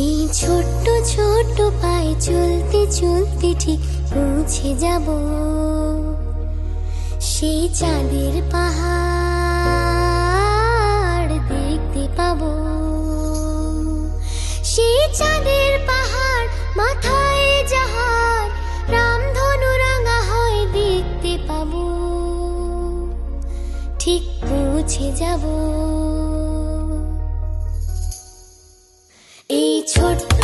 এই ছোট্ট ছোট্ট পায়ে চলতে চলতে ঠিক পৌঁছে যাব সেই চাঁদের পাহাড় দেখতে পাবো। সেই চাঁদের পাহাড় মাথায় যাহার রামধনু রাঙা হয় দেখতে পাবো, ঠিক পৌঁছে যাব। এই ছোট্ট